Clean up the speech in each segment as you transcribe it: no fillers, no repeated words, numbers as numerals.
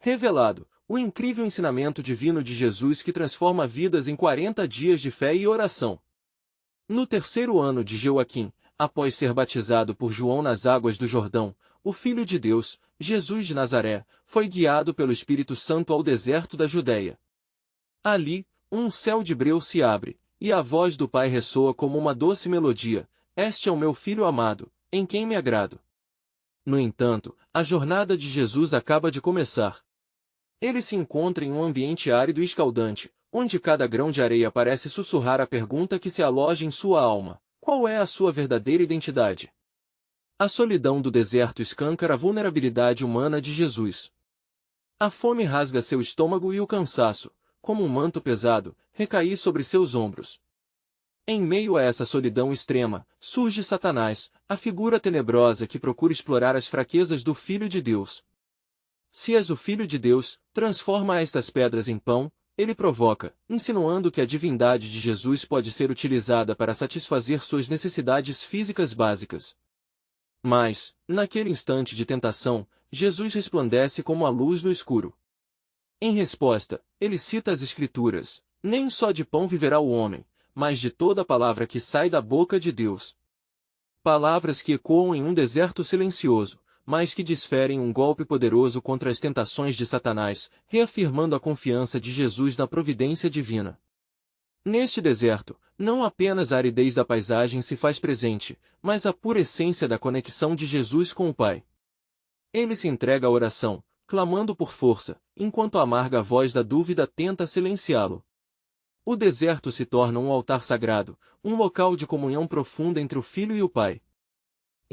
Revelado, o incrível ensinamento divino de Jesus que transforma vidas em 40 dias de fé e oração. No terceiro ano de Joaquim, após ser batizado por João nas águas do Jordão, o Filho de Deus, Jesus de Nazaré, foi guiado pelo Espírito Santo ao deserto da Judéia. Ali, um céu de breu se abre, e a voz do Pai ressoa como uma doce melodia: Este é o meu Filho amado, em quem me agrado. No entanto, a jornada de Jesus acaba de começar. Ele se encontra em um ambiente árido e escaldante, onde cada grão de areia parece sussurrar a pergunta que se aloja em sua alma: qual é a sua verdadeira identidade? A solidão do deserto escancara a vulnerabilidade humana de Jesus. A fome rasga seu estômago e o cansaço, como um manto pesado, recai sobre seus ombros. Em meio a essa solidão extrema, surge Satanás, a figura tenebrosa que procura explorar as fraquezas do Filho de Deus. Se és o Filho de Deus, transforma estas pedras em pão, ele provoca, insinuando que a divindade de Jesus pode ser utilizada para satisfazer suas necessidades físicas básicas. Mas, naquele instante de tentação, Jesus resplandece como a luz no escuro. Em resposta, ele cita as Escrituras: nem só de pão viverá o homem, mas de toda palavra que sai da boca de Deus. Palavras que ecoam em um deserto silencioso, mas que desferem um golpe poderoso contra as tentações de Satanás, reafirmando a confiança de Jesus na providência divina. Neste deserto, não apenas a aridez da paisagem se faz presente, mas a pura essência da conexão de Jesus com o Pai. Ele se entrega à oração, clamando por força, enquanto a amarga voz da dúvida tenta silenciá-lo. O deserto se torna um altar sagrado, um local de comunhão profunda entre o Filho e o Pai.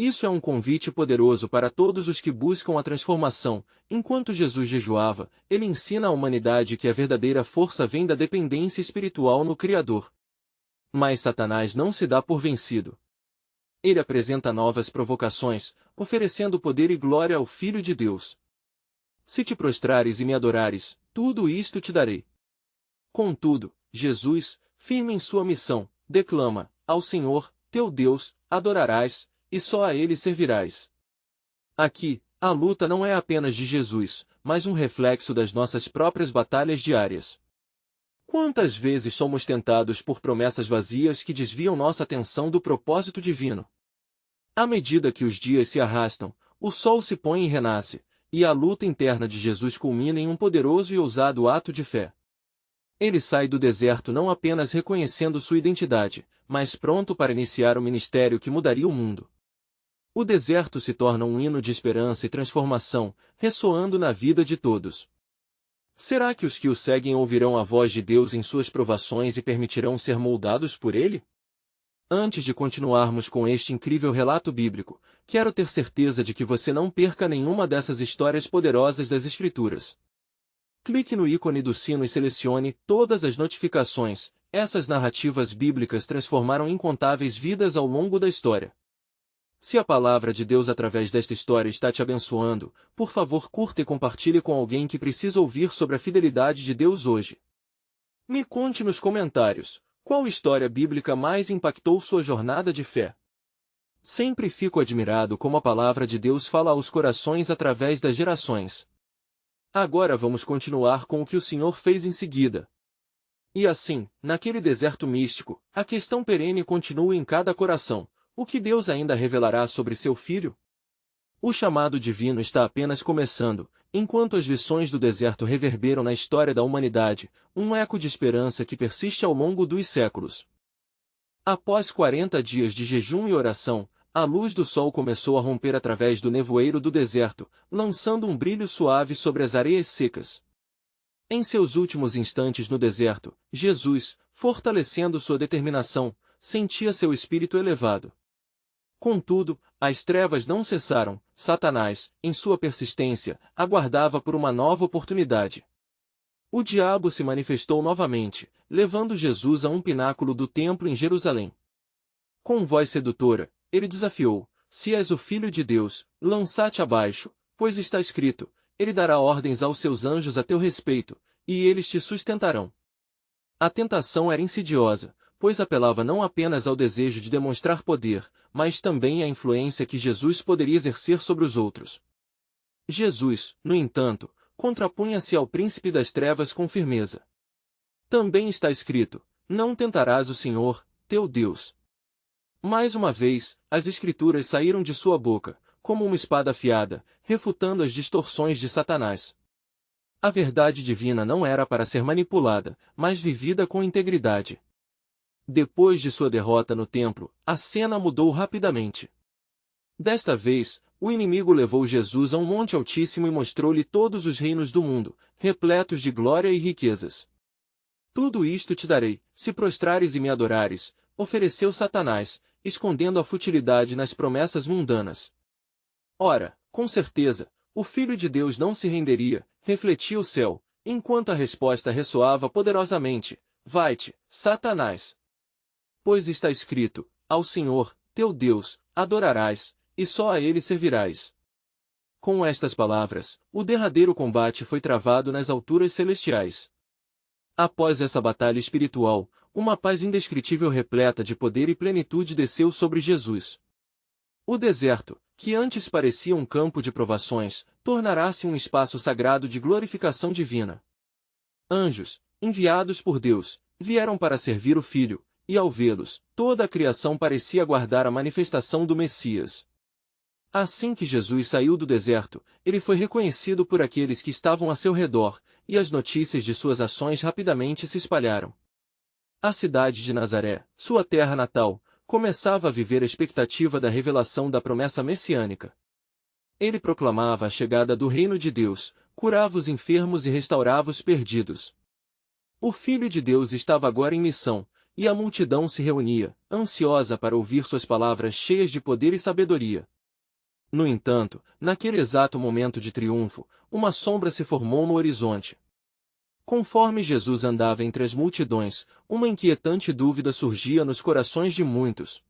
Isso é um convite poderoso para todos os que buscam a transformação. Enquanto Jesus jejuava, ele ensina à humanidade que a verdadeira força vem da dependência espiritual no Criador. Mas Satanás não se dá por vencido. Ele apresenta novas provocações, oferecendo poder e glória ao Filho de Deus. Se te prostrares e me adorares, tudo isto te darei. Contudo, Jesus, firme em sua missão, declama: ao Senhor, teu Deus, adorarás, e só a ele servirás. Aqui, a luta não é apenas de Jesus, mas um reflexo das nossas próprias batalhas diárias. Quantas vezes somos tentados por promessas vazias que desviam nossa atenção do propósito divino? À medida que os dias se arrastam, o sol se põe e renasce, e a luta interna de Jesus culmina em um poderoso e ousado ato de fé. Ele sai do deserto não apenas reconhecendo sua identidade, mas pronto para iniciar o ministério que mudaria o mundo. O deserto se torna um hino de esperança e transformação, ressoando na vida de todos. Será que os que o seguem ouvirão a voz de Deus em suas provações e permitirão ser moldados por ele? Antes de continuarmos com este incrível relato bíblico, quero ter certeza de que você não perca nenhuma dessas histórias poderosas das Escrituras. Clique no ícone do sino e selecione todas as notificações. Essas narrativas bíblicas transformaram incontáveis vidas ao longo da história. Se a palavra de Deus através desta história está te abençoando, por favor curta e compartilhe com alguém que precisa ouvir sobre a fidelidade de Deus hoje. Me conte nos comentários, qual história bíblica mais impactou sua jornada de fé? Sempre fico admirado como a palavra de Deus fala aos corações através das gerações. Agora vamos continuar com o que o Senhor fez em seguida. E assim, naquele deserto místico, a questão perene continua em cada coração: o que Deus ainda revelará sobre seu Filho? O chamado divino está apenas começando, enquanto as lições do deserto reverberam na história da humanidade, um eco de esperança que persiste ao longo dos séculos. Após 40 dias de jejum e oração, a luz do sol começou a romper através do nevoeiro do deserto, lançando um brilho suave sobre as areias secas. Em seus últimos instantes no deserto, Jesus, fortalecendo sua determinação, sentia seu espírito elevado. Contudo, as trevas não cessaram. Satanás, em sua persistência, aguardava por uma nova oportunidade. O diabo se manifestou novamente, levando Jesus a um pináculo do templo em Jerusalém. Com voz sedutora, ele desafiou: se és o Filho de Deus, lança-te abaixo, pois está escrito: ele dará ordens aos seus anjos a teu respeito, e eles te sustentarão. A tentação era insidiosa, pois apelava não apenas ao desejo de demonstrar poder, mas também à influência que Jesus poderia exercer sobre os outros. Jesus, no entanto, contrapunha-se ao príncipe das trevas com firmeza. Também está escrito: não tentarás o Senhor, teu Deus. Mais uma vez, as Escrituras saíram de sua boca, como uma espada afiada, refutando as distorções de Satanás. A verdade divina não era para ser manipulada, mas vivida com integridade. Depois de sua derrota no templo, a cena mudou rapidamente. Desta vez, o inimigo levou Jesus a um monte altíssimo e mostrou-lhe todos os reinos do mundo, repletos de glória e riquezas. Tudo isto te darei, se prostrares e me adorares, ofereceu Satanás, escondendo a futilidade nas promessas mundanas. Ora, com certeza, o Filho de Deus não se renderia, refletia o céu, enquanto a resposta ressoava poderosamente: vai-te, Satanás! Pois está escrito: ao Senhor, teu Deus, adorarás, e só a ele servirás. Com estas palavras, o derradeiro combate foi travado nas alturas celestiais. Após essa batalha espiritual, uma paz indescritível repleta de poder e plenitude desceu sobre Jesus. O deserto, que antes parecia um campo de provações, tornará-se um espaço sagrado de glorificação divina. Anjos, enviados por Deus, vieram para servir o Filho, e ao vê-los, toda a criação parecia aguardar a manifestação do Messias. Assim que Jesus saiu do deserto, ele foi reconhecido por aqueles que estavam a seu redor, e as notícias de suas ações rapidamente se espalharam. A cidade de Nazaré, sua terra natal, começava a viver a expectativa da revelação da promessa messiânica. Ele proclamava a chegada do reino de Deus, curava os enfermos e restaurava os perdidos. O Filho de Deus estava agora em missão, e a multidão se reunia, ansiosa para ouvir suas palavras cheias de poder e sabedoria. No entanto, naquele exato momento de triunfo, uma sombra se formou no horizonte. Conforme Jesus andava entre as multidões, uma inquietante dúvida surgia nos corações de muitos.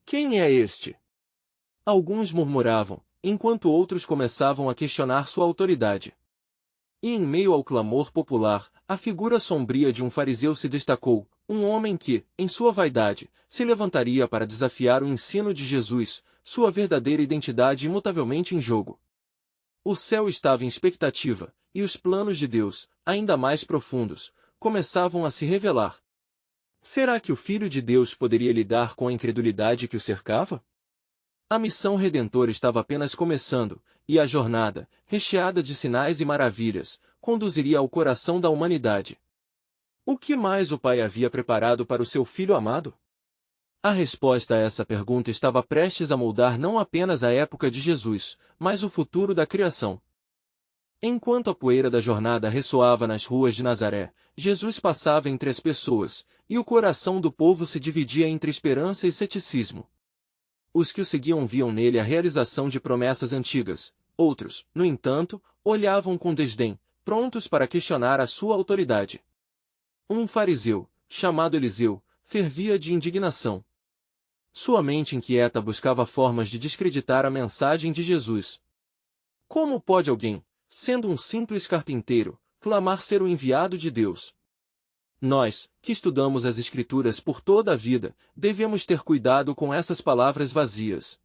Quem é este? Alguns murmuravam, enquanto outros começavam a questionar sua autoridade. E em meio ao clamor popular, a figura sombria de um fariseu se destacou, um homem que, em sua vaidade, se levantaria para desafiar o ensino de Jesus, sua verdadeira identidade imutavelmente em jogo. O céu estava em expectativa, e os planos de Deus, ainda mais profundos, começavam a se revelar. Será que o Filho de Deus poderia lidar com a incredulidade que o cercava? A missão redentora estava apenas começando, e a jornada, recheada de sinais e maravilhas, conduziria ao coração da humanidade. O que mais o Pai havia preparado para o seu Filho amado? A resposta a essa pergunta estava prestes a moldar não apenas a época de Jesus, mas o futuro da criação. Enquanto a poeira da jornada ressoava nas ruas de Nazaré, Jesus passava entre as pessoas, e o coração do povo se dividia entre esperança e ceticismo. Os que o seguiam viam nele a realização de promessas antigas. Outros, no entanto, olhavam com desdém, prontos para questionar a sua autoridade. Um fariseu, chamado Eliseu, fervia de indignação. Sua mente inquieta buscava formas de descreditar a mensagem de Jesus. Como pode alguém, sendo um simples carpinteiro, clamar ser o enviado de Deus? Nós, que estudamos as Escrituras por toda a vida, devemos ter cuidado com essas palavras vazias.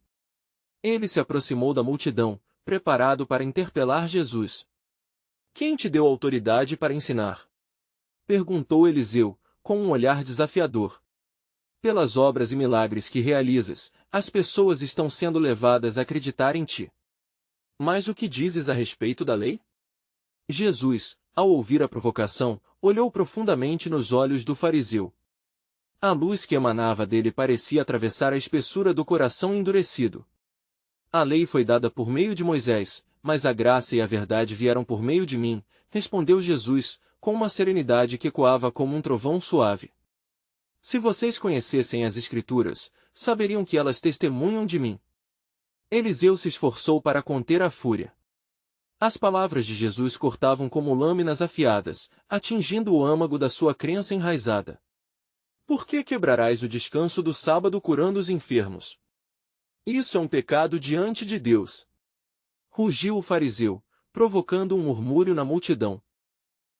Ele se aproximou da multidão, preparado para interpelar Jesus. Quem te deu autoridade para ensinar? Perguntou Eliseu, com um olhar desafiador. Pelas obras e milagres que realizas, as pessoas estão sendo levadas a acreditar em ti. Mas o que dizes a respeito da lei? Jesus, ao ouvir a provocação, olhou profundamente nos olhos do fariseu. A luz que emanava dele parecia atravessar a espessura do coração endurecido. A lei foi dada por meio de Moisés, mas a graça e a verdade vieram por meio de mim, respondeu Jesus, com uma serenidade que ecoava como um trovão suave. Se vocês conhecessem as Escrituras, saberiam que elas testemunham de mim. Eliseu se esforçou para conter a fúria. As palavras de Jesus cortavam como lâminas afiadas, atingindo o âmago da sua crença enraizada. Por que quebrarás o descanso do sábado curando os enfermos? Isso é um pecado diante de Deus. Rugiu o fariseu, provocando um murmúrio na multidão.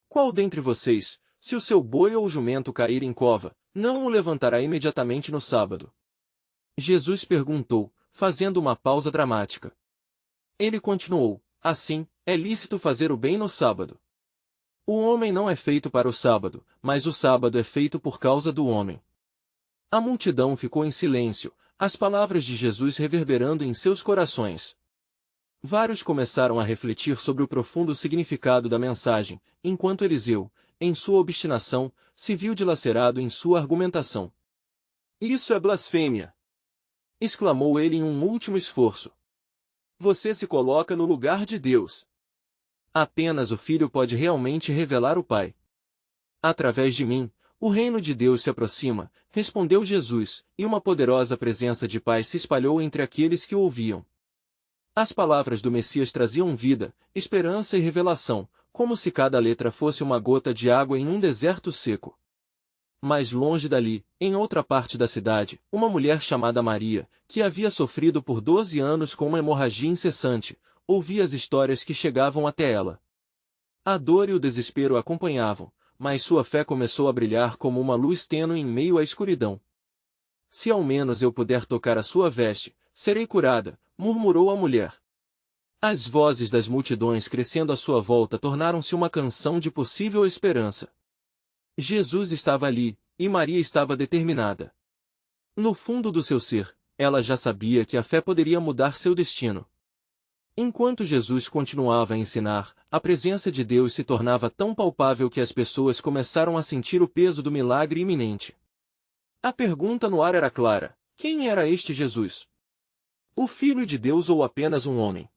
Qual dentre vocês, se o seu boi ou jumento cair em cova, não o levantará imediatamente no sábado? Jesus perguntou, fazendo uma pausa dramática. Ele continuou, assim, é lícito fazer o bem no sábado. O homem não é feito para o sábado, mas o sábado é feito por causa do homem. A multidão ficou em silêncio, as palavras de Jesus reverberando em seus corações. Vários começaram a refletir sobre o profundo significado da mensagem, enquanto Eliseu, em sua obstinação, se viu dilacerado em sua argumentação. "Isso é blasfêmia!" exclamou ele em um último esforço. "Você se coloca no lugar de Deus. Apenas o Filho pode realmente revelar o Pai. Através de mim, o reino de Deus se aproxima", respondeu Jesus, e uma poderosa presença de paz se espalhou entre aqueles que o ouviam. As palavras do Messias traziam vida, esperança e revelação, como se cada letra fosse uma gota de água em um deserto seco. Mais longe dali, em outra parte da cidade, uma mulher chamada Maria, que havia sofrido por 12 anos com uma hemorragia incessante, ouvia as histórias que chegavam até ela. A dor e o desespero a acompanhavam, mas sua fé começou a brilhar como uma luz tênue em meio à escuridão. "Se ao menos eu puder tocar a sua veste, serei curada", murmurou a mulher. As vozes das multidões crescendo à sua volta tornaram-se uma canção de possível esperança. Jesus estava ali, e Maria estava determinada. No fundo do seu ser, ela já sabia que a fé poderia mudar seu destino. Enquanto Jesus continuava a ensinar, a presença de Deus se tornava tão palpável que as pessoas começaram a sentir o peso do milagre iminente. A pergunta no ar era clara: quem era este Jesus? O Filho de Deus ou apenas um homem?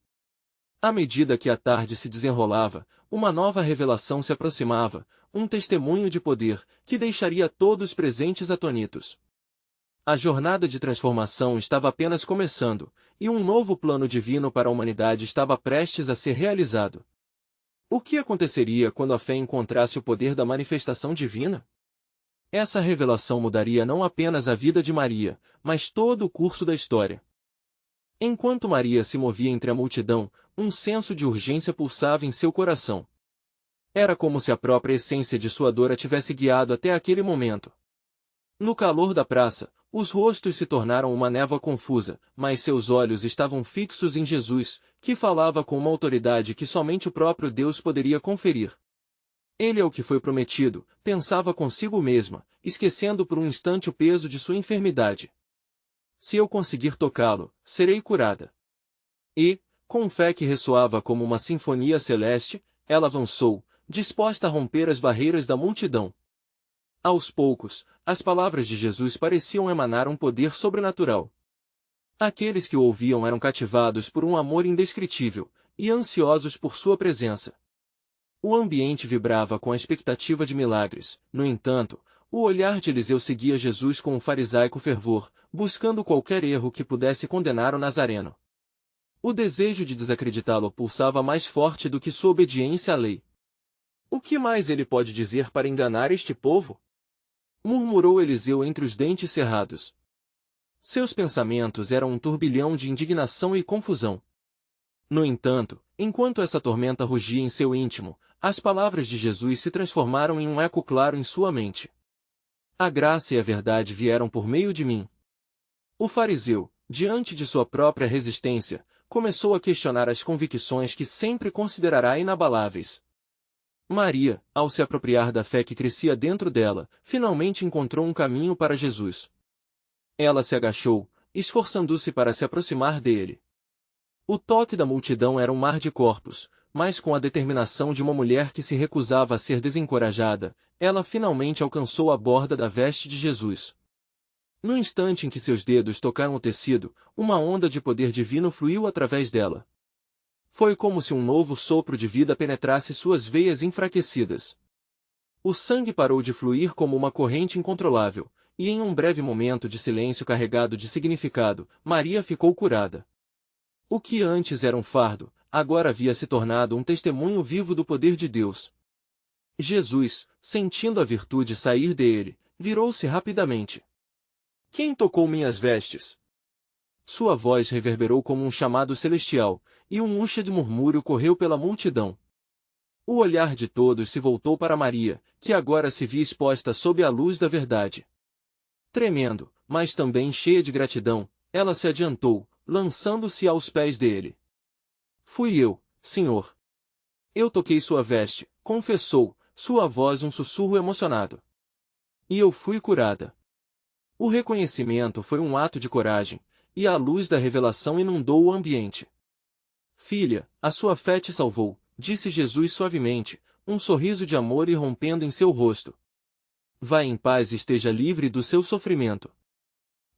À medida que a tarde se desenrolava, uma nova revelação se aproximava, um testemunho de poder, que deixaria todos presentes atônitos. A jornada de transformação estava apenas começando, e um novo plano divino para a humanidade estava prestes a ser realizado. O que aconteceria quando a fé encontrasse o poder da manifestação divina? Essa revelação mudaria não apenas a vida de Maria, mas todo o curso da história. Enquanto Maria se movia entre a multidão, um senso de urgência pulsava em seu coração. Era como se a própria essência de sua dor a tivesse guiado até aquele momento. No calor da praça, os rostos se tornaram uma névoa confusa, mas seus olhos estavam fixos em Jesus, que falava com uma autoridade que somente o próprio Deus poderia conferir. "Ele é o que foi prometido", pensava consigo mesma, esquecendo por um instante o peso de sua enfermidade. "Se eu conseguir tocá-lo, serei curada." E, com fé que ressoava como uma sinfonia celeste, ela avançou, disposta a romper as barreiras da multidão. Aos poucos, as palavras de Jesus pareciam emanar um poder sobrenatural. Aqueles que o ouviam eram cativados por um amor indescritível, e ansiosos por sua presença. O ambiente vibrava com a expectativa de milagres. No entanto, o olhar de Eliseu seguia Jesus com um farisaico fervor, buscando qualquer erro que pudesse condenar o Nazareno. O desejo de desacreditá-lo pulsava mais forte do que sua obediência à lei. "O que mais ele pode dizer para enganar este povo?" murmurou Eliseu entre os dentes cerrados. Seus pensamentos eram um turbilhão de indignação e confusão. No entanto, enquanto essa tormenta rugia em seu íntimo, as palavras de Jesus se transformaram em um eco claro em sua mente. "A graça e a verdade vieram por meio de mim." O fariseu, diante de sua própria resistência, começou a questionar as convicções que sempre considerará inabaláveis. Maria, ao se apropriar da fé que crescia dentro dela, finalmente encontrou um caminho para Jesus. Ela se agachou, esforçando-se para se aproximar dele. O toque da multidão era um mar de corpos, mas com a determinação de uma mulher que se recusava a ser desencorajada, ela finalmente alcançou a borda da veste de Jesus. No instante em que seus dedos tocaram o tecido, uma onda de poder divino fluiu através dela. Foi como se um novo sopro de vida penetrasse suas veias enfraquecidas. O sangue parou de fluir como uma corrente incontrolável, e em um breve momento de silêncio carregado de significado, Maria ficou curada. O que antes era um fardo, agora havia se tornado um testemunho vivo do poder de Deus. Jesus, sentindo a virtude sair dele, virou-se rapidamente. "Quem tocou minhas vestes?" Sua voz reverberou como um chamado celestial, e um úlcede murmúrio correu pela multidão. O olhar de todos se voltou para Maria, que agora se via exposta sob a luz da verdade. Tremendo, mas também cheia de gratidão, ela se adiantou, lançando-se aos pés dele. "Fui eu, Senhor." Eu toquei sua veste, confessou, sua voz um sussurro emocionado. E eu fui curada. O reconhecimento foi um ato de coragem, e a luz da revelação inundou o ambiente. Filha, a sua fé te salvou, disse Jesus suavemente, um sorriso de amor irrompendo em seu rosto. Vá em paz e esteja livre do seu sofrimento.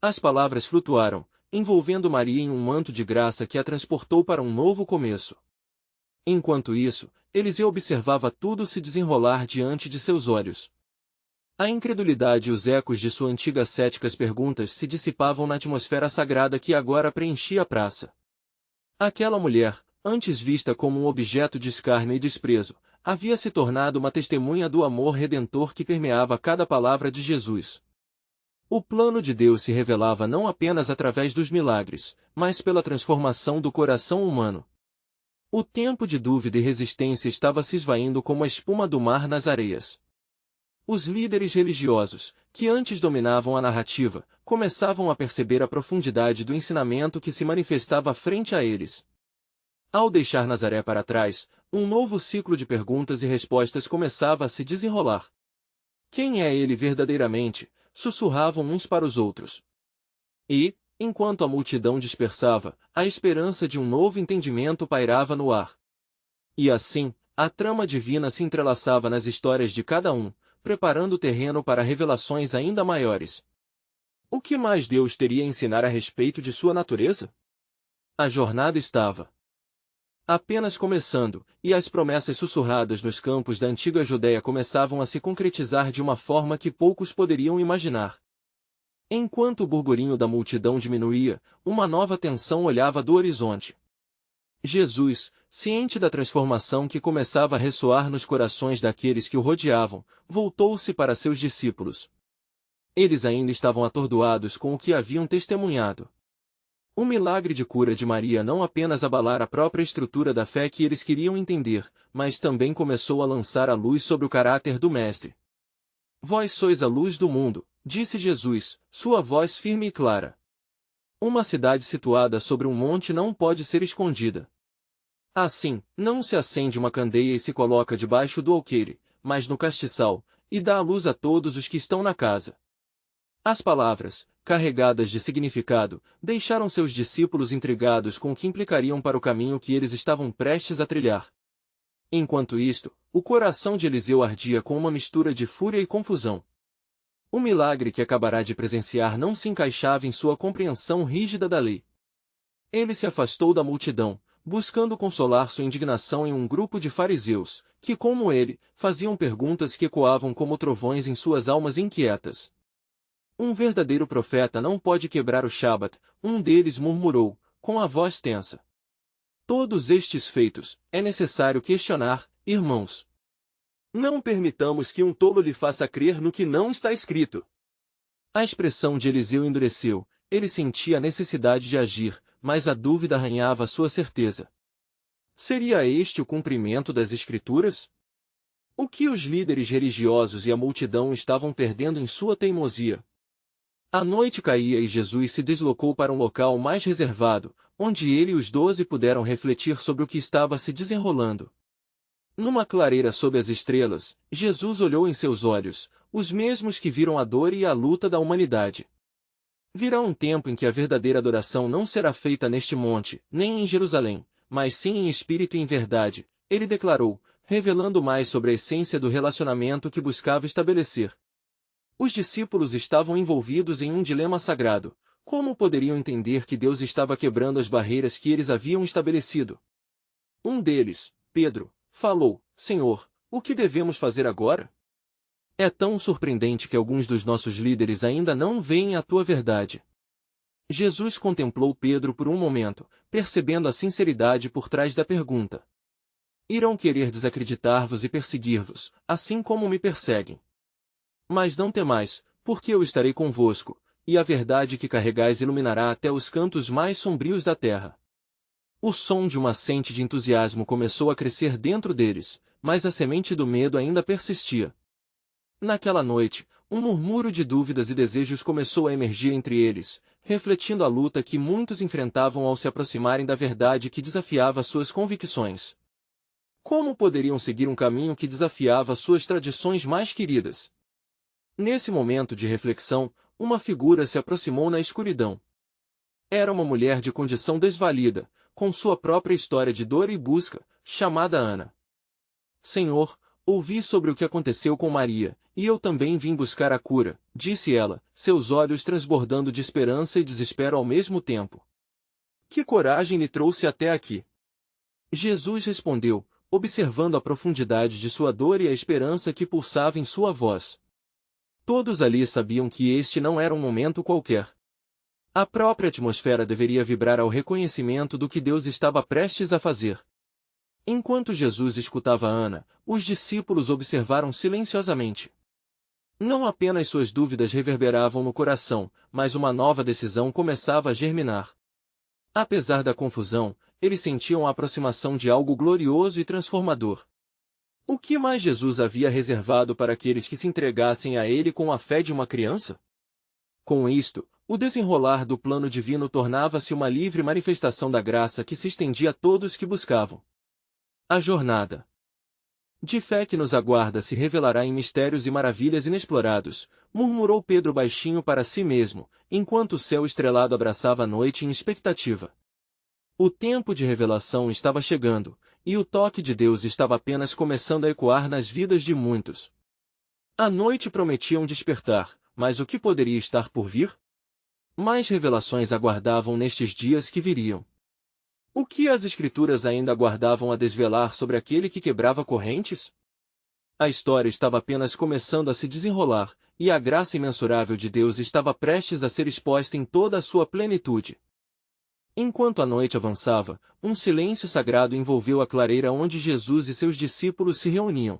As palavras flutuaram, envolvendo Maria em um manto de graça que a transportou para um novo começo. Enquanto isso, Eliseu observava tudo se desenrolar diante de seus olhos. A incredulidade e os ecos de suas antigas céticas perguntas se dissipavam na atmosfera sagrada que agora preenchia a praça. Aquela mulher, antes vista como um objeto de escárnio e desprezo, havia se tornado uma testemunha do amor redentor que permeava cada palavra de Jesus. O plano de Deus se revelava não apenas através dos milagres, mas pela transformação do coração humano. O tempo de dúvida e resistência estava se esvaindo como a espuma do mar nas areias. Os líderes religiosos, que antes dominavam a narrativa, começavam a perceber a profundidade do ensinamento que se manifestava frente a eles. Ao deixar Nazaré para trás, um novo ciclo de perguntas e respostas começava a se desenrolar. Quem é ele verdadeiramente? Sussurravam uns para os outros. E, enquanto a multidão dispersava, a esperança de um novo entendimento pairava no ar. E assim, a trama divina se entrelaçava nas histórias de cada um, preparando o terreno para revelações ainda maiores. O que mais Deus teria a ensinar a respeito de sua natureza? A jornada estava apenas começando, e as promessas sussurradas nos campos da antiga Judéia começavam a se concretizar de uma forma que poucos poderiam imaginar. Enquanto o burburinho da multidão diminuía, uma nova tensão olhava do horizonte. Jesus, ciente da transformação que começava a ressoar nos corações daqueles que o rodeavam, voltou-se para seus discípulos. Eles ainda estavam atordoados com o que haviam testemunhado. O milagre de cura de Maria não apenas abalara a própria estrutura da fé que eles queriam entender, mas também começou a lançar a luz sobre o caráter do Mestre. Vós sois a luz do mundo, disse Jesus, sua voz firme e clara. Uma cidade situada sobre um monte não pode ser escondida. Assim, não se acende uma candeia e se coloca debaixo do alqueire, mas no castiçal, e dá a luz a todos os que estão na casa. As palavras, carregadas de significado, deixaram seus discípulos intrigados com o que implicariam para o caminho que eles estavam prestes a trilhar. Enquanto isto, o coração de Eliseu ardia com uma mistura de fúria e confusão. O milagre que acabará de presenciar não se encaixava em sua compreensão rígida da lei. Ele se afastou da multidão, buscando consolar sua indignação em um grupo de fariseus, que como ele, faziam perguntas que ecoavam como trovões em suas almas inquietas. Um verdadeiro profeta não pode quebrar o Shabat, um deles murmurou, com a voz tensa. Todos estes feitos, é necessário questionar, irmãos. Não permitamos que um tolo lhe faça crer no que não está escrito. A expressão de Eliseu endureceu, ele sentia a necessidade de agir, mas a dúvida arranhava sua certeza. Seria este o cumprimento das Escrituras? O que os líderes religiosos e a multidão estavam perdendo em sua teimosia? A noite caía e Jesus se deslocou para um local mais reservado, onde ele e os 12 puderam refletir sobre o que estava se desenrolando. Numa clareira sob as estrelas, Jesus olhou em seus olhos, os mesmos que viram a dor e a luta da humanidade. Virá um tempo em que a verdadeira adoração não será feita neste monte, nem em Jerusalém, mas sim em espírito e em verdade, ele declarou, revelando mais sobre a essência do relacionamento que buscava estabelecer. Os discípulos estavam envolvidos em um dilema sagrado. Como poderiam entender que Deus estava quebrando as barreiras que eles haviam estabelecido? Um deles, Pedro, falou, Senhor, o que devemos fazer agora? É tão surpreendente que alguns dos nossos líderes ainda não veem a tua verdade. Jesus contemplou Pedro por um momento, percebendo a sinceridade por trás da pergunta. Irão querer desacreditar-vos e perseguir-vos, assim como me perseguem. Mas não temais, porque eu estarei convosco, e a verdade que carregais iluminará até os cantos mais sombrios da terra. O som de uma sente de entusiasmo começou a crescer dentro deles, mas a semente do medo ainda persistia. Naquela noite, um murmúrio de dúvidas e desejos começou a emergir entre eles, refletindo a luta que muitos enfrentavam ao se aproximarem da verdade que desafiava suas convicções. Como poderiam seguir um caminho que desafiava suas tradições mais queridas? Nesse momento de reflexão, uma figura se aproximou na escuridão. Era uma mulher de condição desvalida, com sua própria história de dor e busca, chamada Ana. Senhor, ouvi sobre o que aconteceu com Maria, e eu também vim buscar a cura, disse ela, seus olhos transbordando de esperança e desespero ao mesmo tempo. Que coragem lhe trouxe até aqui? Jesus respondeu, observando a profundidade de sua dor e a esperança que pulsava em sua voz. Todos ali sabiam que este não era um momento qualquer. A própria atmosfera deveria vibrar ao reconhecimento do que Deus estava prestes a fazer. Enquanto Jesus escutava Ana, os discípulos observaram silenciosamente. Não apenas suas dúvidas reverberavam no coração, mas uma nova decisão começava a germinar. Apesar da confusão, eles sentiam a aproximação de algo glorioso e transformador. O que mais Jesus havia reservado para aqueles que se entregassem a Ele com a fé de uma criança? Com isto, o desenrolar do plano divino tornava-se uma livre manifestação da graça que se estendia a todos que buscavam. A jornada de fé que nos aguarda se revelará em mistérios e maravilhas inexplorados, murmurou Pedro baixinho para si mesmo, enquanto o céu estrelado abraçava a noite em expectativa. O tempo de revelação estava chegando, e o toque de Deus estava apenas começando a ecoar nas vidas de muitos. A noite prometia um despertar, mas o que poderia estar por vir? Mais revelações aguardavam nestes dias que viriam. O que as Escrituras ainda aguardavam a desvelar sobre aquele que quebrava correntes? A história estava apenas começando a se desenrolar, e a graça imensurável de Deus estava prestes a ser exposta em toda a sua plenitude. Enquanto a noite avançava, um silêncio sagrado envolveu a clareira onde Jesus e seus discípulos se reuniam.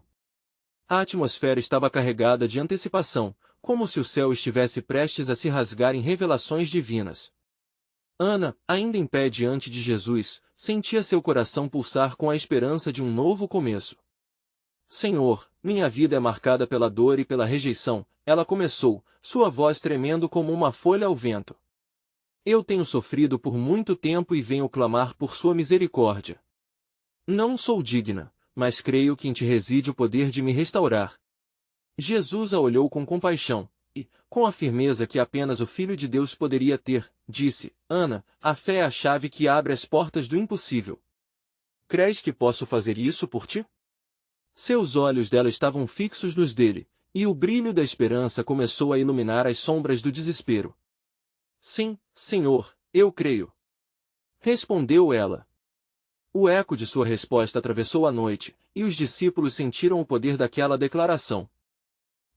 A atmosfera estava carregada de antecipação, como se o céu estivesse prestes a se rasgar em revelações divinas. Ana, ainda em pé diante de Jesus, sentia seu coração pulsar com a esperança de um novo começo. Senhor, minha vida é marcada pela dor e pela rejeição, ela começou, sua voz tremendo como uma folha ao vento. Eu tenho sofrido por muito tempo e venho clamar por sua misericórdia. Não sou digna, mas creio que em ti reside o poder de me restaurar. Jesus a olhou com compaixão, e, com a firmeza que apenas o Filho de Deus poderia ter, disse, Ana, a fé é a chave que abre as portas do impossível. Crês que posso fazer isso por ti? Seus olhos dela estavam fixos nos dele, e o brilho da esperança começou a iluminar as sombras do desespero. Sim, Senhor, eu creio. Respondeu ela. O eco de sua resposta atravessou a noite, e os discípulos sentiram o poder daquela declaração.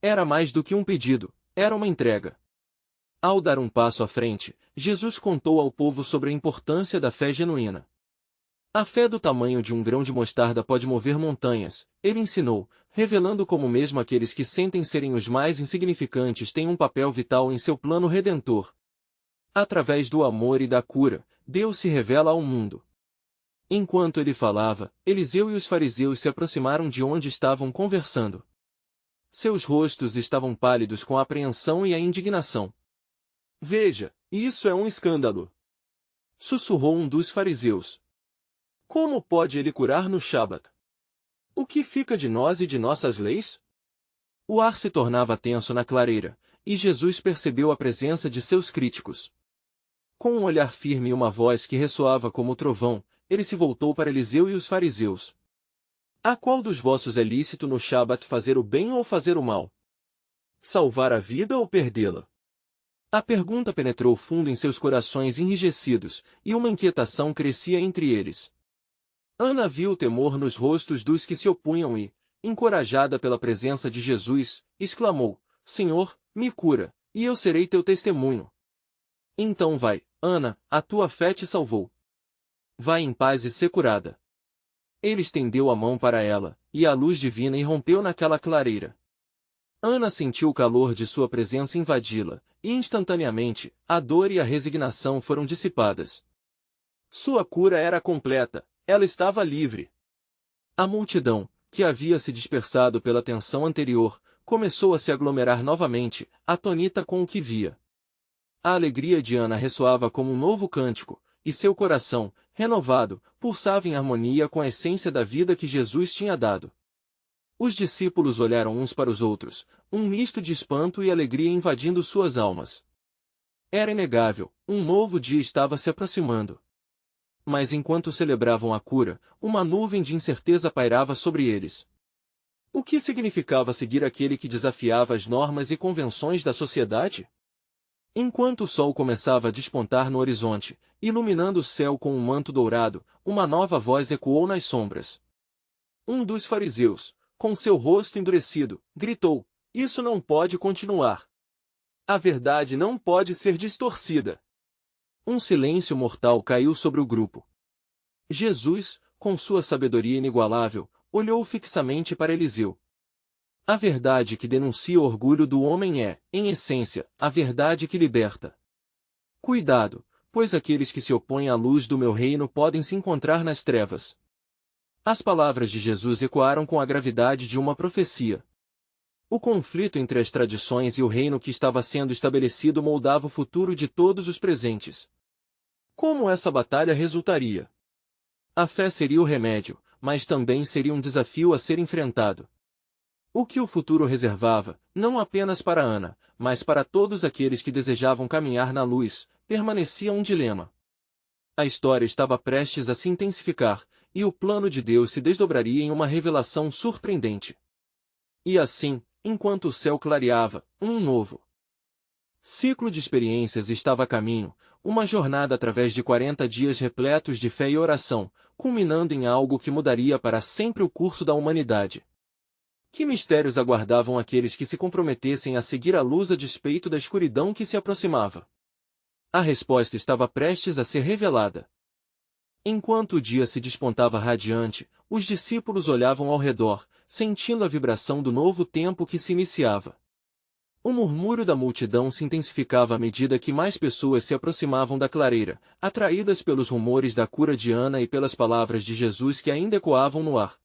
Era mais do que um pedido, era uma entrega. Ao dar um passo à frente, Jesus contou ao povo sobre a importância da fé genuína. A fé do tamanho de um grão de mostarda pode mover montanhas, ele ensinou, revelando como mesmo aqueles que sentem serem os mais insignificantes têm um papel vital em seu plano redentor. Através do amor e da cura, Deus se revela ao mundo. Enquanto ele falava, Eliseu e os fariseus se aproximaram de onde estavam conversando. Seus rostos estavam pálidos com a apreensão e a indignação. Veja, isso é um escândalo! Sussurrou um dos fariseus. Como pode ele curar no Shabat? O que fica de nós e de nossas leis? O ar se tornava tenso na clareira, e Jesus percebeu a presença de seus críticos. Com um olhar firme e uma voz que ressoava como o trovão, ele se voltou para Eliseu e os fariseus. A qual dos vossos é lícito no Shabat fazer o bem ou fazer o mal? Salvar a vida ou perdê-la? A pergunta penetrou fundo em seus corações enrijecidos, e uma inquietação crescia entre eles. Ana viu o temor nos rostos dos que se opunham e, encorajada pela presença de Jesus, exclamou, Senhor, me cura, e eu serei teu testemunho. Então vai, Ana, a tua fé te salvou. Vai em paz e ser curada. Ele estendeu a mão para ela, e a luz divina irrompeu naquela clareira. Ana sentiu o calor de sua presença invadi-la, e instantaneamente, a dor e a resignação foram dissipadas. Sua cura era completa, ela estava livre. A multidão, que havia se dispersado pela tensão anterior, começou a se aglomerar novamente, atônita com o que via. A alegria de Ana ressoava como um novo cântico, e seu coração, renovado, pulsava em harmonia com a essência da vida que Jesus tinha dado. Os discípulos olharam uns para os outros, um misto de espanto e alegria invadindo suas almas. Era inegável, um novo dia estava se aproximando. Mas enquanto celebravam a cura, uma nuvem de incerteza pairava sobre eles. O que significava seguir aquele que desafiava as normas e convenções da sociedade? Enquanto o sol começava a despontar no horizonte, iluminando o céu com um manto dourado, uma nova voz ecoou nas sombras. Um dos fariseus, com seu rosto endurecido, gritou: "Isso não pode continuar. A verdade não pode ser distorcida." Um silêncio mortal caiu sobre o grupo. Jesus, com sua sabedoria inigualável, olhou fixamente para Eliseu. A verdade que denuncia o orgulho do homem é, em essência, a verdade que liberta. Cuidado, pois aqueles que se opõem à luz do meu reino podem se encontrar nas trevas. As palavras de Jesus ecoaram com a gravidade de uma profecia. O conflito entre as tradições e o reino que estava sendo estabelecido moldava o futuro de todos os presentes. Como essa batalha resultaria? A fé seria o remédio, mas também seria um desafio a ser enfrentado. O que o futuro reservava, não apenas para Ana, mas para todos aqueles que desejavam caminhar na luz, permanecia um dilema. A história estava prestes a se intensificar, e o plano de Deus se desdobraria em uma revelação surpreendente. E assim, enquanto o céu clareava, um novo ciclo de experiências estava a caminho, uma jornada através de 40 dias repletos de fé e oração, culminando em algo que mudaria para sempre o curso da humanidade. Que mistérios aguardavam aqueles que se comprometessem a seguir a luz a despeito da escuridão que se aproximava? A resposta estava prestes a ser revelada. Enquanto o dia se despontava radiante, os discípulos olhavam ao redor, sentindo a vibração do novo tempo que se iniciava. O murmúrio da multidão se intensificava à medida que mais pessoas se aproximavam da clareira, atraídas pelos rumores da cura de Ana e pelas palavras de Jesus que ainda ecoavam no ar.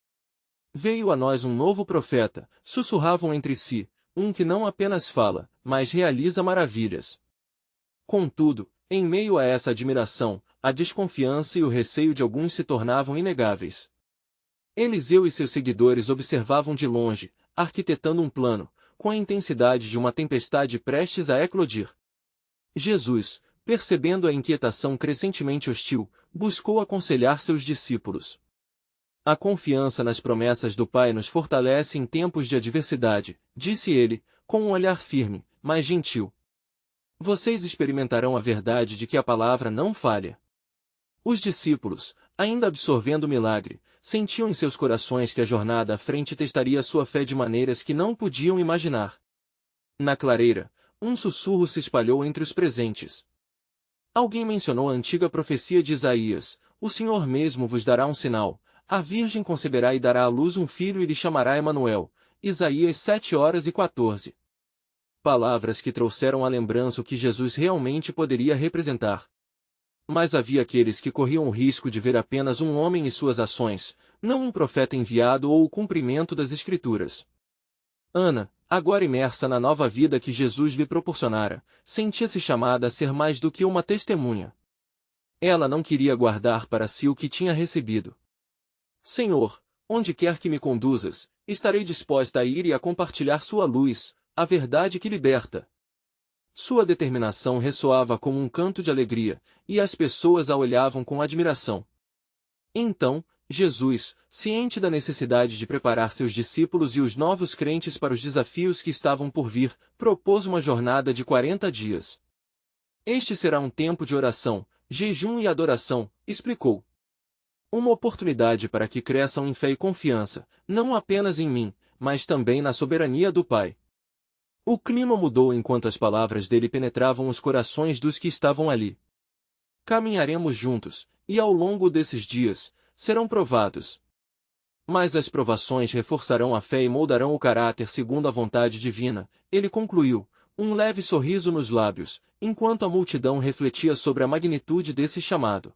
"Veio a nós um novo profeta", sussurravam entre si, um que não apenas fala, mas realiza maravilhas. Contudo, em meio a essa admiração, a desconfiança e o receio de alguns se tornavam inegáveis. Eliseu e seus seguidores observavam de longe, arquitetando um plano, com a intensidade de uma tempestade prestes a eclodir. Jesus, percebendo a inquietação crescentemente hostil, buscou aconselhar seus discípulos. "A confiança nas promessas do Pai nos fortalece em tempos de adversidade", disse ele, com um olhar firme, mas gentil. "Vocês experimentarão a verdade de que a palavra não falha." Os discípulos, ainda absorvendo o milagre, sentiam em seus corações que a jornada à frente testaria sua fé de maneiras que não podiam imaginar. Na clareira, um sussurro se espalhou entre os presentes. Alguém mencionou a antiga profecia de Isaías: "O Senhor mesmo vos dará um sinal. A Virgem conceberá e dará à luz um filho e lhe chamará Emanuel." Isaías 7:14. Palavras que trouxeram à lembrança o que Jesus realmente poderia representar. Mas havia aqueles que corriam o risco de ver apenas um homem e suas ações, não um profeta enviado ou o cumprimento das Escrituras. Ana, agora imersa na nova vida que Jesus lhe proporcionara, sentia-se chamada a ser mais do que uma testemunha. Ela não queria guardar para si o que tinha recebido. "Senhor, onde quer que me conduzas, estarei disposta a ir e a compartilhar sua luz, a verdade que liberta." Sua determinação ressoava como um canto de alegria, e as pessoas a olhavam com admiração. Então, Jesus, ciente da necessidade de preparar seus discípulos e os novos crentes para os desafios que estavam por vir, propôs uma jornada de 40 dias. "Este será um tempo de oração, jejum e adoração", explicou. "Uma oportunidade para que cresçam em fé e confiança, não apenas em mim, mas também na soberania do Pai." O clima mudou enquanto as palavras dele penetravam os corações dos que estavam ali. "Caminharemos juntos, e ao longo desses dias, serão provados. Mas as provações reforçarão a fé e moldarão o caráter segundo a vontade divina", ele concluiu, um leve sorriso nos lábios, enquanto a multidão refletia sobre a magnitude desse chamado.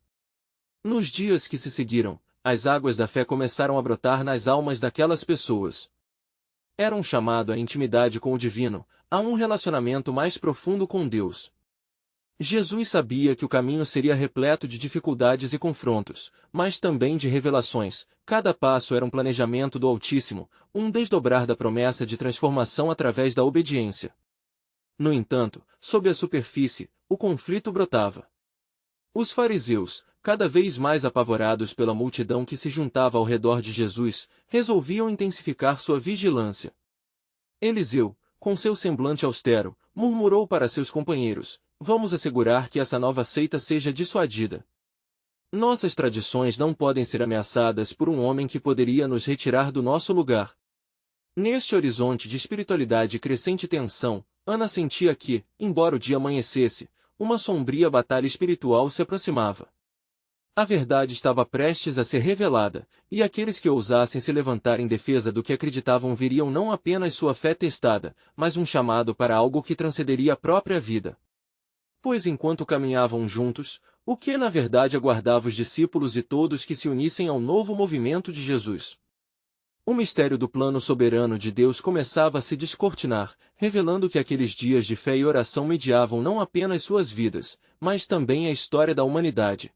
Nos dias que se seguiram, as águas da fé começaram a brotar nas almas daquelas pessoas. Era um chamado à intimidade com o divino, a um relacionamento mais profundo com Deus. Jesus sabia que o caminho seria repleto de dificuldades e confrontos, mas também de revelações. Cada passo era um planejamento do Altíssimo, um desdobrar da promessa de transformação através da obediência. No entanto, sob a superfície, o conflito brotava. Os fariseus, cada vez mais apavorados pela multidão que se juntava ao redor de Jesus, resolviam intensificar sua vigilância. Eliseu, com seu semblante austero, murmurou para seus companheiros: vamos assegurar que essa nova seita seja dissuadida. Nossas tradições não podem ser ameaçadas por um homem que poderia nos retirar do nosso lugar. Neste horizonte de espiritualidade e crescente tensão, Ana sentia que, embora o dia amanhecesse, uma sombria batalha espiritual se aproximava. A verdade estava prestes a ser revelada, e aqueles que ousassem se levantar em defesa do que acreditavam veriam não apenas sua fé testada, mas um chamado para algo que transcenderia a própria vida. Pois enquanto caminhavam juntos, o que na verdade aguardava os discípulos e todos que se unissem ao novo movimento de Jesus? O mistério do plano soberano de Deus começava a se descortinar, revelando que aqueles dias de fé e oração mediavam não apenas suas vidas, mas também a história da humanidade.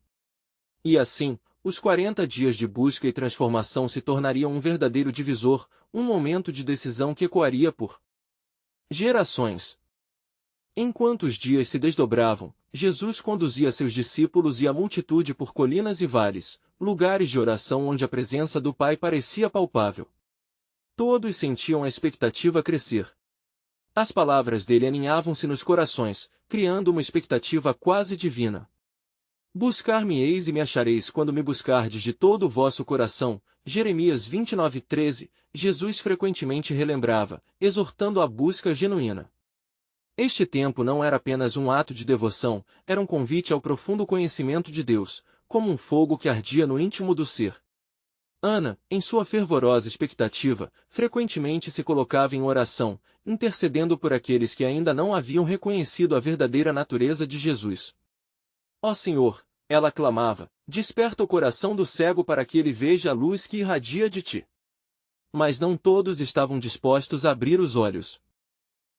E assim, os 40 dias de busca e transformação se tornariam um verdadeiro divisor, um momento de decisão que ecoaria por gerações. Enquanto os dias se desdobravam, Jesus conduzia seus discípulos e a multitude por colinas e vales, lugares de oração onde a presença do Pai parecia palpável. Todos sentiam a expectativa crescer. As palavras dele aninhavam-se nos corações, criando uma expectativa quase divina. Buscar-me-eis e me achareis quando me buscardes de todo o vosso coração. Jeremias 29:13, Jesus frequentemente relembrava, exortando a busca genuína. Este tempo não era apenas um ato de devoção, era um convite ao profundo conhecimento de Deus, como um fogo que ardia no íntimo do ser. Ana, em sua fervorosa expectativa, frequentemente se colocava em oração, intercedendo por aqueles que ainda não haviam reconhecido a verdadeira natureza de Jesus. Ó Senhor, ela clamava, desperta o coração do cego para que ele veja a luz que irradia de ti. Mas não todos estavam dispostos a abrir os olhos.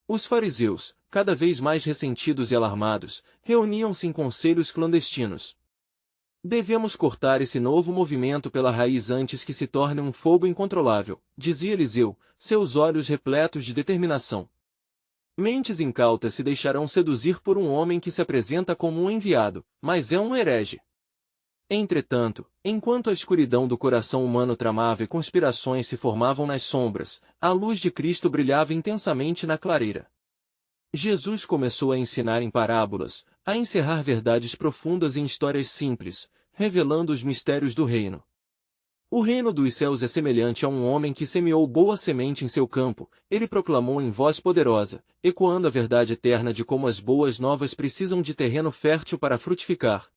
Os fariseus, cada vez mais ressentidos e alarmados, reuniam-se em conselhos clandestinos. Devemos cortar esse novo movimento pela raiz antes que se torne um fogo incontrolável, dizia Eliseu, seus olhos repletos de determinação. Mentes incautas se deixarão seduzir por um homem que se apresenta como um enviado, mas é um herege. Entretanto, enquanto a escuridão do coração humano tramava e conspirações se formavam nas sombras, a luz de Cristo brilhava intensamente na clareira. Jesus começou a ensinar em parábolas, a encerrar verdades profundas em histórias simples, revelando os mistérios do reino. O reino dos céus é semelhante a um homem que semeou boa semente em seu campo, ele proclamou em voz poderosa, ecoando a verdade eterna de como as boas novas precisam de terreno fértil para frutificar.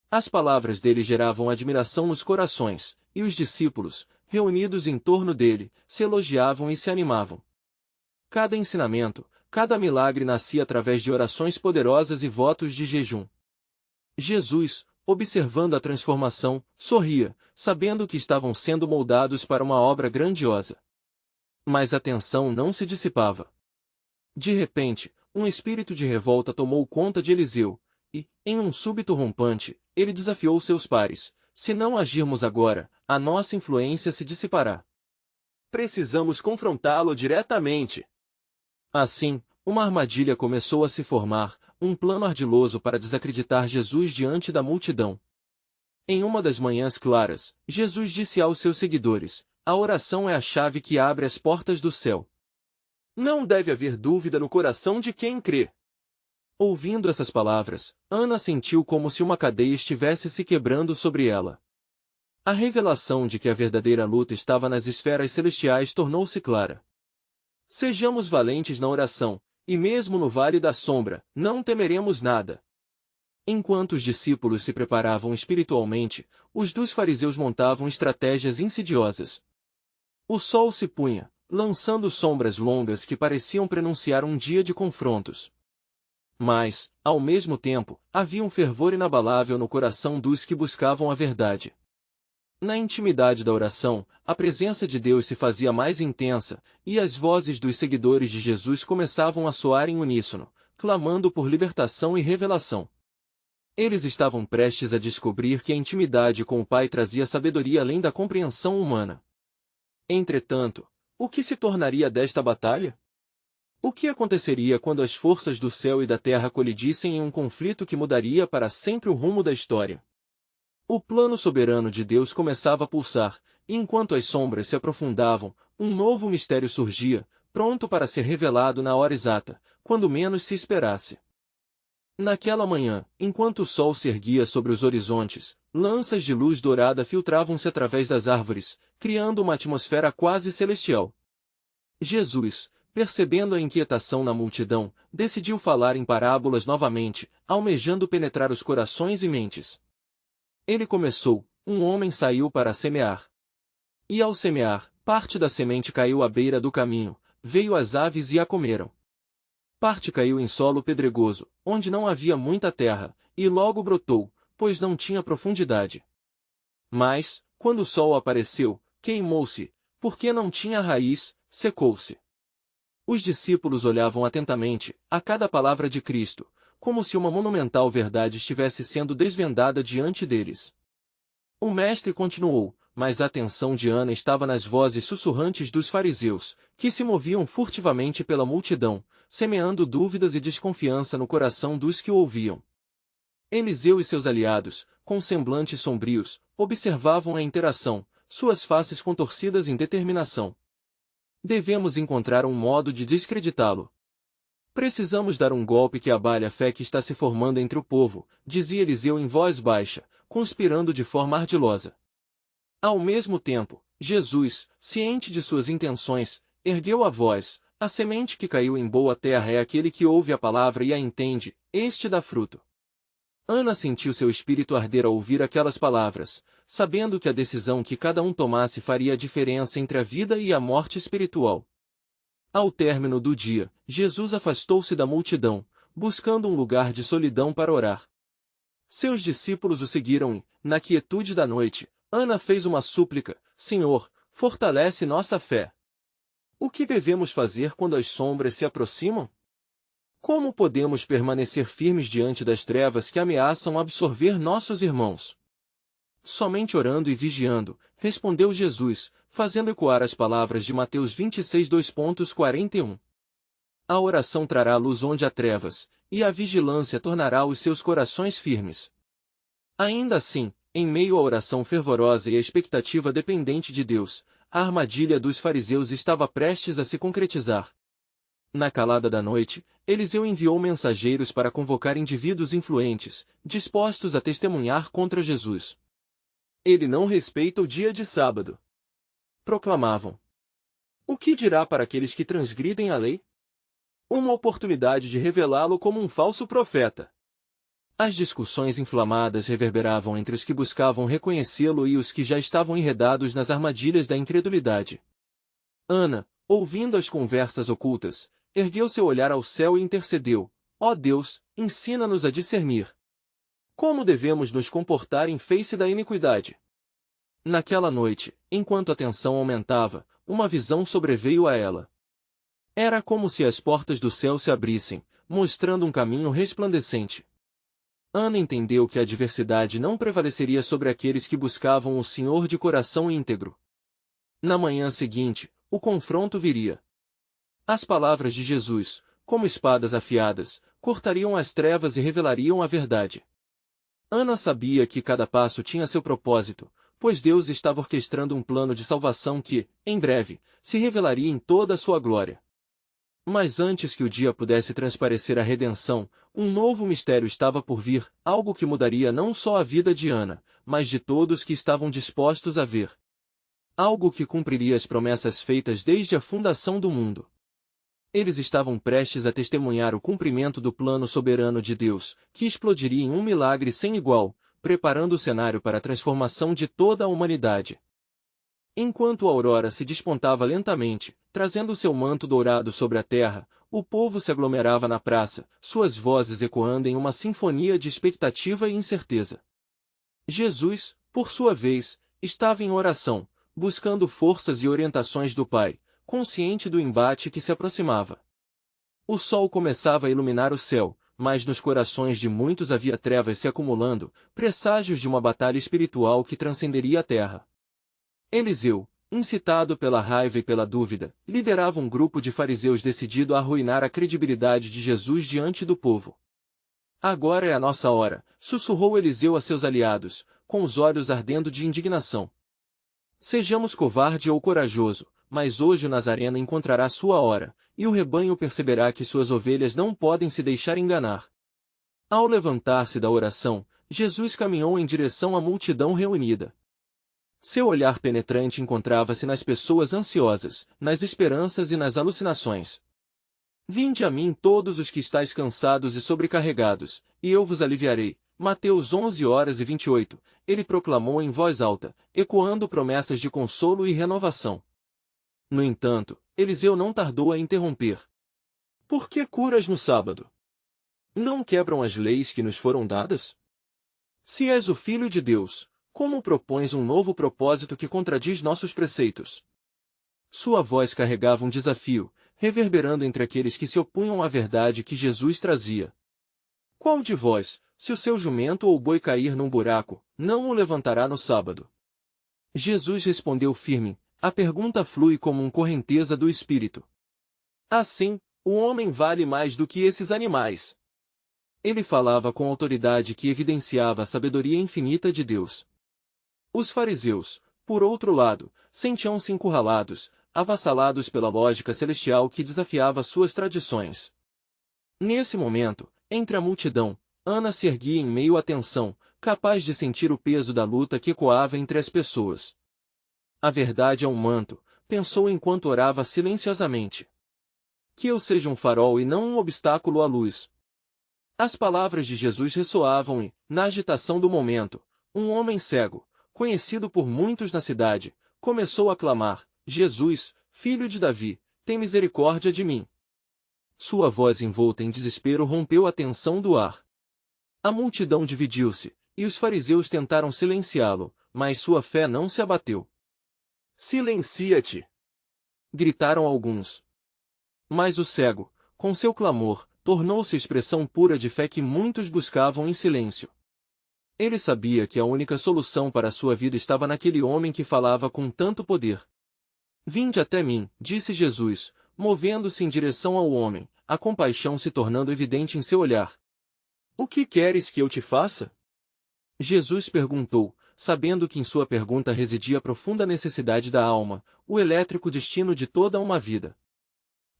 As palavras dele geravam admiração nos corações, e os discípulos, reunidos em torno dele, se elogiavam e se animavam. Cada ensinamento, cada milagre nascia através de orações poderosas e votos de jejum. Jesus, observando a transformação, sorria, sabendo que estavam sendo moldados para uma obra grandiosa. Mas a tensão não se dissipava. De repente, um espírito de revolta tomou conta de Eliseu, e, em um súbito rompante, ele desafiou seus pares: se não agirmos agora, a nossa influência se dissipará. Precisamos confrontá-lo diretamente. Assim, uma armadilha começou a se formar, um plano ardiloso para desacreditar Jesus diante da multidão. Em uma das manhãs claras, Jesus disse aos seus seguidores: a oração é a chave que abre as portas do céu. Não deve haver dúvida no coração de quem crê. Ouvindo essas palavras, Ana sentiu como se uma cadeia estivesse se quebrando sobre ela. A revelação de que a verdadeira luta estava nas esferas celestiais tornou-se clara. Sejamos valentes na oração, e mesmo no vale da sombra, não temeremos nada. Enquanto os discípulos se preparavam espiritualmente, os dos fariseus montavam estratégias insidiosas. O sol se punha, lançando sombras longas que pareciam prenunciar um dia de confrontos. Mas, ao mesmo tempo, havia um fervor inabalável no coração dos que buscavam a verdade. Na intimidade da oração, a presença de Deus se fazia mais intensa, e as vozes dos seguidores de Jesus começavam a soar em uníssono, clamando por libertação e revelação. Eles estavam prestes a descobrir que a intimidade com o Pai trazia sabedoria além da compreensão humana. Entretanto, o que se tornaria desta batalha? O que aconteceria quando as forças do céu e da terra colidissem em um conflito que mudaria para sempre o rumo da história? O plano soberano de Deus começava a pulsar, e enquanto as sombras se aprofundavam, um novo mistério surgia, pronto para ser revelado na hora exata, quando menos se esperasse. Naquela manhã, enquanto o sol se erguia sobre os horizontes, lanças de luz dourada filtravam-se através das árvores, criando uma atmosfera quase celestial. Jesus, percebendo a inquietação na multidão, decidiu falar em parábolas novamente, almejando penetrar os corações e mentes. Ele começou: um homem saiu para semear. E ao semear, parte da semente caiu à beira do caminho, veio as aves e a comeram. Parte caiu em solo pedregoso, onde não havia muita terra, e logo brotou, pois não tinha profundidade. Mas, quando o sol apareceu, queimou-se, porque não tinha raiz, secou-se. Os discípulos olhavam atentamente a cada palavra de Cristo, como se uma monumental verdade estivesse sendo desvendada diante deles. O mestre continuou, mas a atenção de Ana estava nas vozes sussurrantes dos fariseus, que se moviam furtivamente pela multidão, semeando dúvidas e desconfiança no coração dos que o ouviam. Eliseu e seus aliados, com semblantes sombrios, observavam a interação, suas faces contorcidas em determinação. Devemos encontrar um modo de descreditá-lo. Precisamos dar um golpe que abale a fé que está se formando entre o povo, dizia Eliseu em voz baixa, conspirando de forma ardilosa. Ao mesmo tempo, Jesus, ciente de suas intenções, ergueu a voz: a semente que caiu em boa terra é aquele que ouve a palavra e a entende, este dá fruto. Ana sentiu seu espírito arder ao ouvir aquelas palavras, sabendo que a decisão que cada um tomasse faria a diferença entre a vida e a morte espiritual. Ao término do dia, Jesus afastou-se da multidão, buscando um lugar de solidão para orar. Seus discípulos o seguiram e, na quietude da noite, Ana fez uma súplica: Senhor, fortalece nossa fé. O que devemos fazer quando as sombras se aproximam? Como podemos permanecer firmes diante das trevas que ameaçam absorver nossos irmãos? Somente orando e vigiando, respondeu Jesus, fazendo ecoar as palavras de Mateus 26, 2:41. A oração trará luz onde há trevas, e a vigilância tornará os seus corações firmes. Ainda assim, em meio à oração fervorosa e à expectativa dependente de Deus, a armadilha dos fariseus estava prestes a se concretizar. Na calada da noite, Eliseu enviou mensageiros para convocar indivíduos influentes, dispostos a testemunhar contra Jesus. Ele não respeita o dia de sábado, proclamavam. O que dirá para aqueles que transgridem a lei? Uma oportunidade de revelá-lo como um falso profeta. As discussões inflamadas reverberavam entre os que buscavam reconhecê-lo e os que já estavam enredados nas armadilhas da incredulidade. Ana, ouvindo as conversas ocultas, ergueu seu olhar ao céu e intercedeu: ó Deus, ensina-nos a discernir. Como devemos nos comportar em face da iniquidade? Naquela noite, enquanto a tensão aumentava, uma visão sobreveio a ela. Era como se as portas do céu se abrissem, mostrando um caminho resplandecente. Ana entendeu que a adversidade não prevaleceria sobre aqueles que buscavam o Senhor de coração íntegro. Na manhã seguinte, o confronto viria. As palavras de Jesus, como espadas afiadas, cortariam as trevas e revelariam a verdade. Ana sabia que cada passo tinha seu propósito, pois Deus estava orquestrando um plano de salvação que, em breve, se revelaria em toda a sua glória. Mas antes que o dia pudesse transparecer a redenção, um novo mistério estava por vir, algo que mudaria não só a vida de Ana, mas de todos que estavam dispostos a ver. Algo que cumpriria as promessas feitas desde a fundação do mundo. Eles estavam prestes a testemunhar o cumprimento do plano soberano de Deus, que explodiria em um milagre sem igual, preparando o cenário para a transformação de toda a humanidade. Enquanto a aurora se despontava lentamente, trazendo seu manto dourado sobre a terra, o povo se aglomerava na praça, suas vozes ecoando em uma sinfonia de expectativa e incerteza. Jesus, por sua vez, estava em oração, buscando forças e orientações do Pai, consciente do embate que se aproximava. O sol começava a iluminar o céu, mas nos corações de muitos havia trevas se acumulando, presságios de uma batalha espiritual que transcenderia a terra. Eliseu, incitado pela raiva e pela dúvida, liderava um grupo de fariseus decidido a arruinar a credibilidade de Jesus diante do povo. Agora é a nossa hora, sussurrou Eliseu a seus aliados, com os olhos ardendo de indignação. Sejamos covarde ou corajoso, mas hoje o Nazareno encontrará sua hora, e o rebanho perceberá que suas ovelhas não podem se deixar enganar. Ao levantar-se da oração, Jesus caminhou em direção à multidão reunida. Seu olhar penetrante encontrava-se nas pessoas ansiosas, nas esperanças e nas alucinações. Vinde a mim todos os que estáis cansados e sobrecarregados, e eu vos aliviarei. Mateus 11h28, ele proclamou em voz alta, ecoando promessas de consolo e renovação. No entanto, Eliseu não tardou a interromper. Por que curas no sábado? Não quebram as leis que nos foram dadas? Se és o Filho de Deus, como propões um novo propósito que contradiz nossos preceitos? Sua voz carregava um desafio, reverberando entre aqueles que se opunham à verdade que Jesus trazia. Qual de vós, se o seu jumento ou boi cair num buraco, não o levantará no sábado? Jesus respondeu firme, a pergunta flui como correnteza do Espírito. Assim, o homem vale mais do que esses animais. Ele falava com autoridade que evidenciava a sabedoria infinita de Deus. Os fariseus, por outro lado, sentiam-se encurralados, avassalados pela lógica celestial que desafiava suas tradições. Nesse momento, entre a multidão, Ana se erguia em meio à tensão, capaz de sentir o peso da luta que ecoava entre as pessoas. A verdade é um manto, pensou enquanto orava silenciosamente. Que eu seja um farol e não um obstáculo à luz. As palavras de Jesus ressoavam e, na agitação do momento, um homem cego, conhecido por muitos na cidade, começou a clamar, Jesus, filho de Davi, tem misericórdia de mim. Sua voz envolta em desespero rompeu a tensão do ar. A multidão dividiu-se, e os fariseus tentaram silenciá-lo, mas sua fé não se abateu. Silencia-te! Gritaram alguns. Mas o cego, com seu clamor, tornou-se expressão pura de fé que muitos buscavam em silêncio. Ele sabia que a única solução para sua vida estava naquele homem que falava com tanto poder. Vinde até mim, disse Jesus, movendo-se em direção ao homem, a compaixão se tornando evidente em seu olhar. O que queres que eu te faça? Jesus perguntou, sabendo que em sua pergunta residia a profunda necessidade da alma, o elétrico destino de toda uma vida.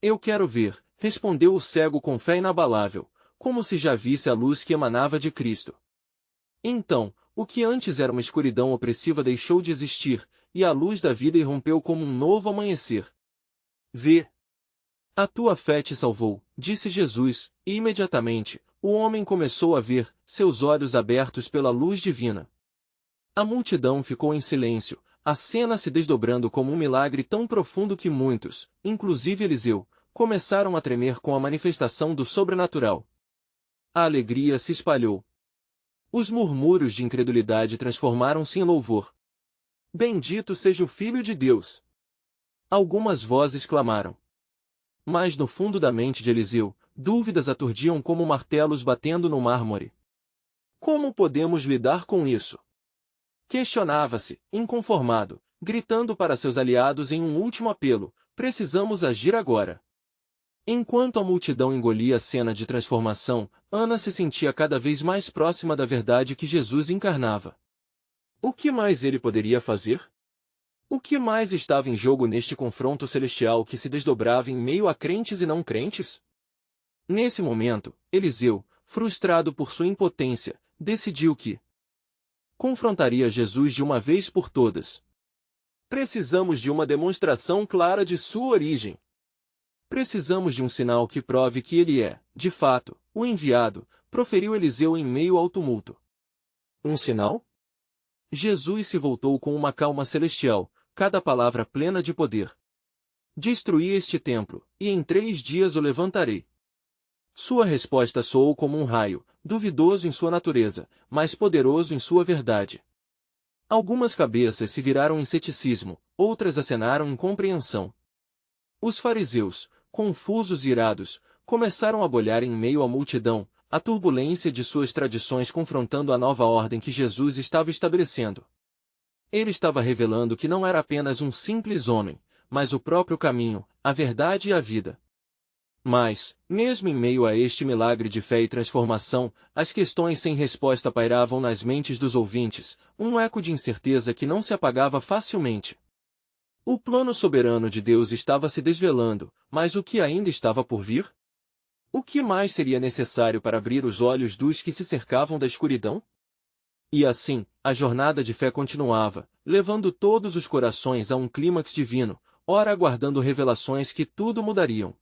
Eu quero ver, respondeu o cego com fé inabalável, como se já visse a luz que emanava de Cristo. Então, o que antes era uma escuridão opressiva deixou de existir, e a luz da vida irrompeu como um novo amanhecer. Vê! A tua fé te salvou, disse Jesus, e imediatamente, o homem começou a ver, seus olhos abertos pela luz divina. A multidão ficou em silêncio, a cena se desdobrando como um milagre tão profundo que muitos, inclusive Eliseu, começaram a tremer com a manifestação do sobrenatural. A alegria se espalhou. Os murmúrios de incredulidade transformaram-se em louvor. Bendito seja o Filho de Deus! Algumas vozes clamaram. Mas no fundo da mente de Eliseu, dúvidas aturdiam como martelos batendo no mármore. Como podemos lidar com isso? Questionava-se, inconformado, gritando para seus aliados em um último apelo, precisamos agir agora. Enquanto a multidão engolia a cena de transformação, Ana se sentia cada vez mais próxima da verdade que Jesus encarnava. O que mais ele poderia fazer? O que mais estava em jogo neste confronto celestial que se desdobrava em meio a crentes e não crentes? Nesse momento, Eliseu, frustrado por sua impotência, decidiu que confrontaria Jesus de uma vez por todas. Precisamos de uma demonstração clara de sua origem. Precisamos de um sinal que prove que ele é, de fato, o enviado, proferiu Eliseu em meio ao tumulto. Um sinal? Jesus se voltou com uma calma celestial, cada palavra plena de poder. Destruí este templo, e em 3 dias o levantarei. Sua resposta soou como um raio, duvidoso em sua natureza, mas poderoso em sua verdade. Algumas cabeças se viraram em ceticismo, outras acenaram em compreensão. Os fariseus, confusos e irados, começaram a bolhar em meio à multidão, a turbulência de suas tradições confrontando a nova ordem que Jesus estava estabelecendo. Ele estava revelando que não era apenas um simples homem, mas o próprio caminho, a verdade e a vida. Mas, mesmo em meio a este milagre de fé e transformação, as questões sem resposta pairavam nas mentes dos ouvintes, um eco de incerteza que não se apagava facilmente. O plano soberano de Deus estava se desvelando, mas o que ainda estava por vir? O que mais seria necessário para abrir os olhos dos que se cercavam da escuridão? E assim, a jornada de fé continuava, levando todos os corações a um clímax divino, ora aguardando revelações que tudo mudariam.